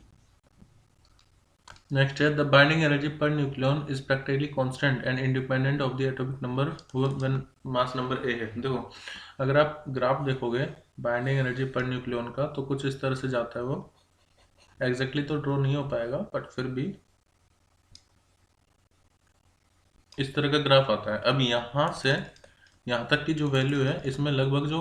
Speaker 1: नेक्स्ट है, the binding energy per nucleon is practically constant and independent of the atomic number when mass number A है। देखो अगर आप ग्राफ देखोगे बाइंडिंग एनर्जी पर न्यूक्लियन का तो कुछ इस तरह से जाता है, वो एग्जैक्टली तो ड्रॉ नहीं हो पाएगा बट फिर भी इस तरह का ग्राफ आता है। अब यहाँ से यहाँ तक की जो वैल्यू है इसमें लगभग जो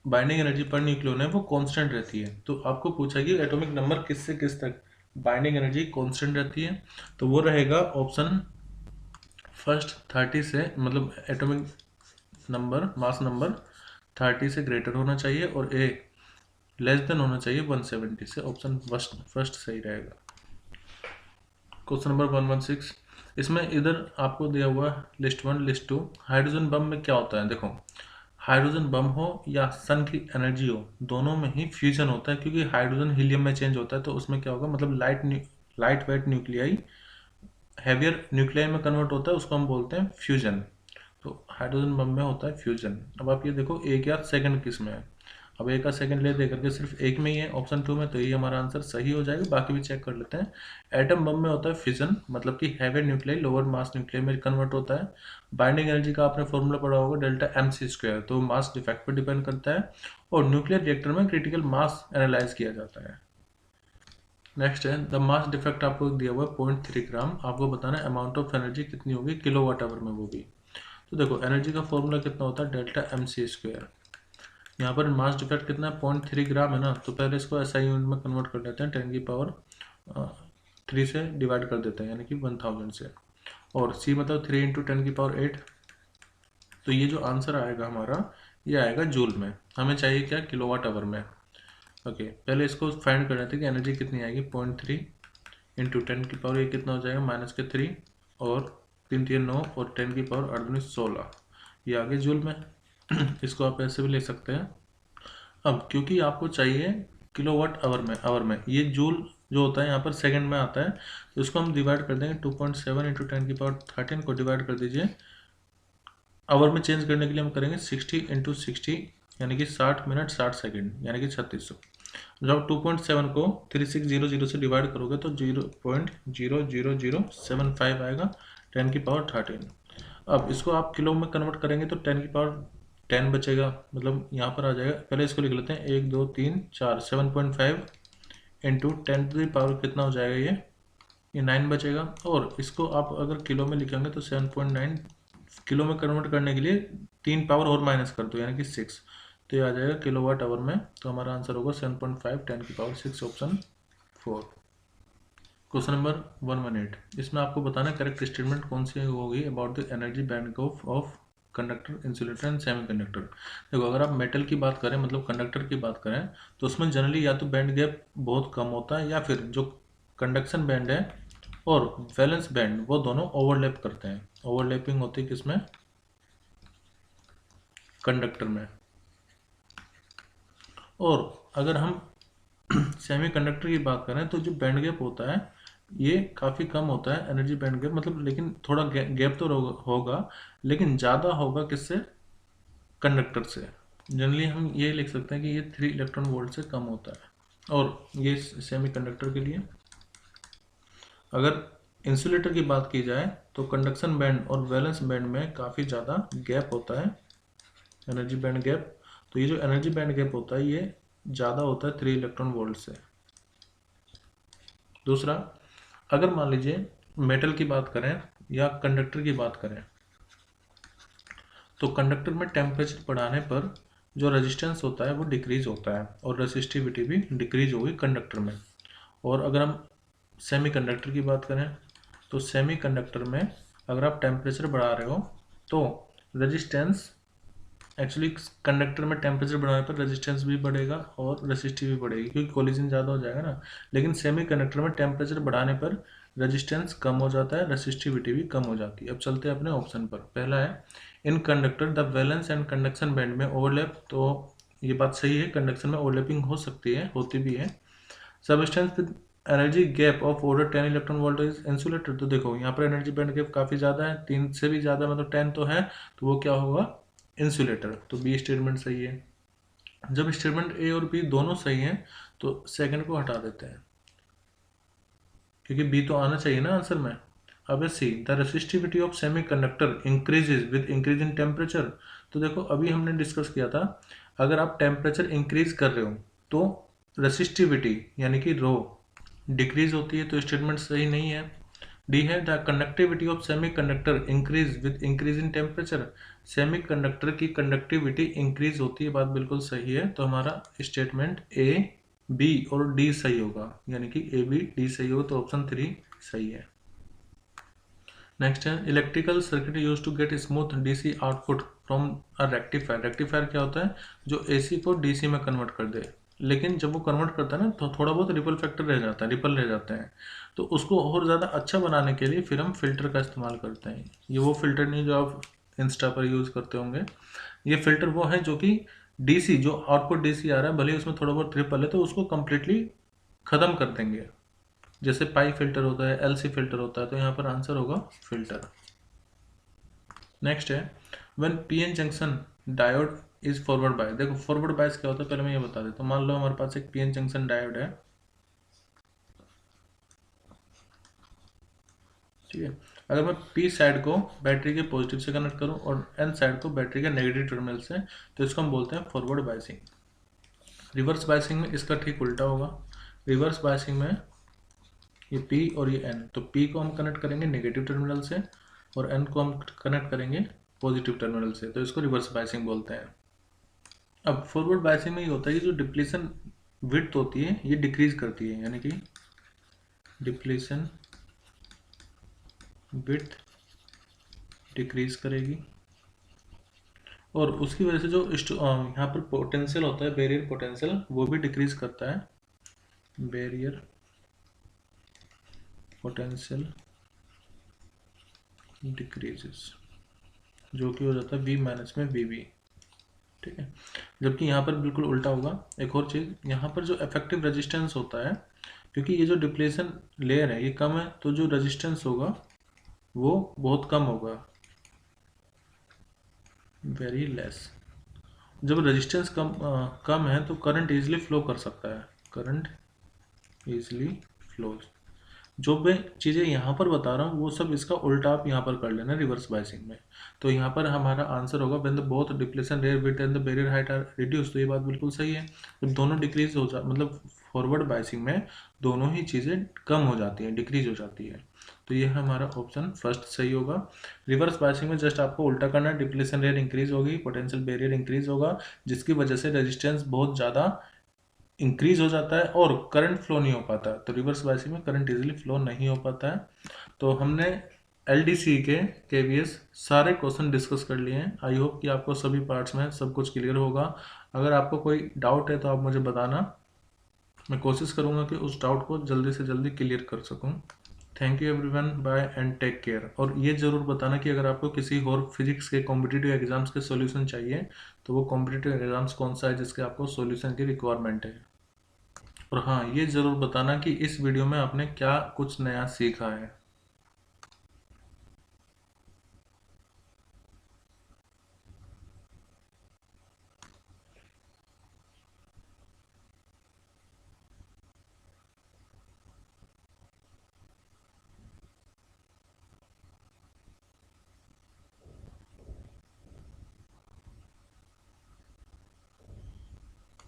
Speaker 1: बाइंडिंग एनर्जी पर न्यूक्लियन है वो कांस्टेंट रहती है। तो आपको पूछा कि एटॉमिक नंबर किस से किस तक बाइंडिंग एनर्जी कांस्टेंट रहती है, तो वो रहेगा ऑप्शन फर्स्ट 30 से, मतलब एटॉमिक नंबर मास नंबर 30 से ग्रेटर होना चाहिए और ए लेस देन होना चाहिए 170 से, ऑप्शन फर्स्ट सही रहेगा। क्वेश्चन नंबर 116, इसमें इधर आपको दिया हुआ लिस्ट 1 लिस्ट 2, हाइड्रोजन बम में क्या होता है। देखो हाइड्रोजन बम हो या सन की एनर्जी हो, दोनों में ही फ्यूजन होता है, क्योंकि हाइड्रोजन हीलियम में चेंज होता है, तो उसमें क्या होगा, मतलब light weight nuclei heavier nuclei में कन्वर्ट होता है, उसको हम बोलते हैं फ्यूजन। तो हाइड्रोजन बम में होता है फ्यूजन। अब आप ये देखो एक या सेकंड किस में है, अब एक का सेकंड ले दे करके सिर्फ एक में ही है ऑप्शन 2 में, तो ये हमारा आंसर सही हो जाएगा। बाकी भी चेक कर लेते हैं। एटम बम में होता है फिजन, मतलब कि हैवियर न्यूक्लियाई लोअर मास न्यूक्लियाई में कन्वर्ट होता है। बाइंडिंग एनर्जी का आपने फॉर्मूला पढ़ा होगा डेल्टा mc², तो मास डिफेक्ट पर डिपेंड करता है, और न्यूक्लियर रिएक्टर में क्रिटिकल मास एनालाइज किया जाता है। नेक्स्ट है, द मास डिफेक्ट आपको दिया हुआ है 0.3 ग्राम, आपको बताना है अमाउंट ऑफ एनर्जी कितनी होगी किलोवाट आवर में, वो भी। तो देखो एनर्जी का फॉर्मूला कितना होता है डेल्टा mc², यहाँ पर मास डिफेक्ट कितना है 0.3 ग्राम है ना, तो पहले इसको SI यूनिट में कन्वर्ट कर लेते हैं 10 की पावर 3 से डिवाइड कर देते हैं, यानी कि 1000 से, और C मतलब 3 × 10⁸ तो ये जो आंसर आएगा हमारा, ये आएगा जूल में। हमें चाहिए क्या, किलोवाट आवर में। ओके, पहले इसको फाइंड करना था कि एनर्जी कितनी आएगी। 0.3 × 10⁻, ये कितना हो जाएगा -3, और 3 3 9, और 10⁻⁸ 16, ये आगे जूल में। इसको आप ऐसे भी ले सकते हैं। अब क्योंकि आपको चाहिए किलोवाट आवर में, ये जूल जो होता है यहाँ पर सेकंड में आता है, तो इसको हम डिवाइड कर देंगे। 2.7 × 10⁻13 को डिवाइड कर दीजिए, आवर में चेंज करने के लिए हम करेंगे 60 × 60, यानी कि 60 मिनट 60 सेकंड, यानी कि 3600। जब 2.7 को 3600 से डिवाइड करोगे तो 0.00075 आएगा 10⁻13। अब इसको आप किलो में कन्वर्ट करेंगे तो 10⁻10 बचेगा, मतलब यहाँ पर आ जाएगा। पहले इसको लिख लेते हैं, 1 2 3 4, 7.5 × 10⁻, कितना हो जाएगा ये 9 बचेगा। और इसको आप अगर किलो में लिखेंगे तो 7.9, किलो में कन्वर्ट करने के लिए 3 पावर और माइनस कर दो, यानी कि 6, तो ये आ जाएगा किलोवाट आवर में। तो हमारा आंसर होगा 7.5 10⁻6, ऑप्शन 4। क्वेश्चन नंबर 118, इसमें आपको बताना है करेक्ट स्टेटमेंट कौन सी होगी about the energy band gap of conductor, insulator and semiconductor. देखो, अगर आप मेटल की बात करें, मतलब कंडक्टर की बात करें, तो उसमें जनरली या तो बैंड गैप बहुत कम होता है, या फिर जो कंडक्शन बैंड है और वैलेंस बैंड, वो दोनों ओवरलैप करते हैं। ओवरलैपिंग होती है किसमें, कंडक्टर में। और अगर हम सेमीकंडक्टर की बात करें तो जो बैंड गैप होता है ये काफ़ी कम होता है, एनर्जी बैंड गैप, मतलब लेकिन थोड़ा गैप तो होगा, लेकिन ज़्यादा होगा किससे, कंडक्टर से। जनरली हम ये लिख सकते हैं कि ये 3 इलेक्ट्रॉन वोल्ट से कम होता है। और ये सेमीकंडक्टर के लिए। अगर इंसुलेटर की बात की जाए तो कंडक्शन बैंड और वैलेंस बैंड में काफ़ी ज़्यादा गैप होता है, एनर्जी बैंड गैप। तो ये जो एनर्जी बैंड गैप होता है ये ज़्यादा होता है 3 इलेक्ट्रॉन वोल्ट से। दूसरा, अगर मान लीजिए मेटल की बात करें या कंडक्टर की बात करें, तो कंडक्टर में टेम्परेचर बढ़ाने पर जो रेजिस्टेंस होता है वो डिक्रीज होता है, और रेसिस्टिविटी भी डिक्रीज होगी कंडक्टर में। और अगर हम सेमीकंडक्टर की बात करें, तो सेमीकंडक्टर में अगर आप टेम्परेचर बढ़ा रहे हो तो रेजिस्टेंस, एक्चुअली कंडक्टर में टेम्परेचर बढ़ाने पर रेजिस्टेंस भी बढ़ेगा और रेसिस्टिविटी भी बढ़ेगी, क्योंकि कोलिजन ज़्यादा हो जाएगा ना। लेकिन सेमीकंडक्टर में टेम्परेचर बढ़ाने पर रेजिस्टेंस कम हो जाता है, रेसिस्टिविटी भी कम हो जाती है। अब चलते हैं अपने ऑप्शन पर। पहला है, in conductor the valence and conduction band में ओवरलैप। तो ये बात सही है, कंडक्शन में ओवरलैपिंग हो सकती है, होती भी है। Substance with energy gap of order 10 electron volt is insulator. तो देखो यहाँ पर एनर्जी बैंड गैप काफ़ी ज़्यादा है, 3 से भी ज़्यादा, मतलब 10 तो है, तो वो क्या होगा, इंसुलेटर। तो बी स्टेटमेंट सही है। जब स्टेटमेंट ए और बी दोनों सही हैं तो सेकंड को हटा देते हैं, क्योंकि बी तो आना चाहिए ना आंसर में। अब C, the resistivity of semiconductor increases with increase in temperature. तो देखो अभी हमने डिस्कस किया था, अगर आप टेम्परेचर इंक्रीज कर रहे हो तो रेसिस्टिविटी यानी कि रो डिक्रीज होती है, तो स्टेटमेंट सही नहीं है। डी है, the conductivity of semi conductor increase with increase in temperature. Semi conductor की कंडक्टिविटी इंक्रीज होती है, बात बिल्कुल सही है। तो हमारा स्टेटमेंट ए, बी और डी सही होगा, यानी कि ए बी डी सही होगा, तो ऑप्शन 3 सही है। नेक्स्ट है, electrical circuit use to get smooth DC output from a rectifier. Rectifier क्या होता है, जो एसी को डीसी में कन्वर्ट कर दे, लेकिन जब वो कन्वर्ट करता है ना तो थोड़ा बहुत रिपल फैक्टर रह जाता है, रिपल रह जाते हैं। तो उसको और ज़्यादा अच्छा बनाने के लिए फिर हम फिल्टर का इस्तेमाल करते हैं। ये वो फिल्टर नहीं जो आप इंस्टा पर यूज़ करते होंगे, ये फिल्टर वो है जो कि डीसी, जो आउटपुट डीसी आ रहा है, भले ही उसमें थोड़ा बहुत रिपल है, तो उसको कंप्लीटली ख़त्म कर देंगे। जैसे पाई फिल्टर होता है, एलसी फिल्टर होता है, तो यहाँ पर आंसर होगा फिल्टर। नेक्स्ट है, when PN junction diode is forward bias. देखो फॉरवर्ड बायस क्या होता है पहले मैं ये बता देता हूँ। मान लो हमारे पास एक पीएन जंक्शन डायोड है, ठीक है। अगर मैं पी साइड को बैटरी के पॉजिटिव से कनेक्ट करूं और एन साइड को बैटरी के नेगेटिव टर्मिनल से, तो इसको हम बोलते हैं फॉरवर्ड बायसिंग। रिवर्स बायसिंग में इसका ठीक उल्टा होगा। रिवर्स बायसिंग में ये P और ये N, तो P को हम कनेक्ट करेंगे नेगेटिव टर्मिनल से और N को हम कनेक्ट करेंगे पॉजिटिव टर्मिनल से, तो इसको रिवर्स बायसिंग बोलते हैं। अब फॉरवर्ड बायसिंग में ये होता है कि जो डिप्लीशन विड्थ होती है ये डिक्रीज करती है, यानी कि डिप्लीशन विड्थ डिक्रीज करेगी और उसकी वजह से जो यहाँ पर पोटेंशियल होता है, बैरियर पोटेंशियल, वो भी डिक्रीज करता है। बैरियर पोटेंशियल डिक्रीजेस, जो कि हो जाता है V माइनस में VB, ठीक है। जबकि यहाँ पर बिल्कुल उल्टा होगा। एक और चीज़, यहाँ पर जो इफेक्टिव रेजिस्टेंस होता है, क्योंकि ये जो डिप्लेशन लेयर है ये कम है, तो जो रेजिस्टेंस होगा वो बहुत कम होगा, वेरी लेस। जब रेजिस्टेंस कम है तो करंट इजीली फ्लो कर सकता है, करंट इजीली फ्लोज। जो मैं चीज़ें यहाँ पर बता रहा हूँ वो सब इसका उल्टा आप यहाँ पर कर लेना रिवर्स बायसिंग में। तो यहाँ पर हमारा आंसर होगा when the both depletion rate width and the barrier height are reduce. तो ये बात बिल्कुल सही है। जब दोनों डिक्रीज हो जा मतलब फॉरवर्ड बायसिंग में दोनों ही चीज़ें कम हो जाती हैं, डिक्रीज हो जाती है। तो ये हमारा ऑप्शन फर्स्ट सही होगा। रिवर्स बायसिंग में जस्ट आपको उल्टा करना है, डिप्लेशन रेट इंक्रीज होगी, पोटेंशियल बैरियर इंक्रीज होगा, जिसकी वजह से रेजिस्टेंस बहुत ज़्यादा इंक्रीज हो जाता है और करंट फ्लो नहीं हो पाता। तो रिवर्स बायसिंग में करंट इजीली फ्लो नहीं हो पाता है। तो हमने एलडीसी के केवीएस सारे क्वेश्चन डिस्कस कर लिए हैं। आई होप कि आपको सभी पार्ट्स में सब कुछ क्लियर होगा। अगर आपको कोई डाउट है तो आप मुझे बताना, मैं कोशिश करूंगा कि उस डाउट को जल्दी से जल्दी क्लियर कर सकूं। Thank you everyone, bye and take care. और ये ज़रूर बताना कि अगर आपको किसी और फिजिक्स के कॉम्पिटिटिव एग्जाम्स के सॉल्यूशन चाहिए तो वो कॉम्पिटिटिव एग्जाम्स कौन सा है जिसके आपको सॉल्यूशन की रिक्वायरमेंट है। और हाँ, ये ज़रूर बताना कि इस वीडियो में आपने क्या कुछ नया सीखा है।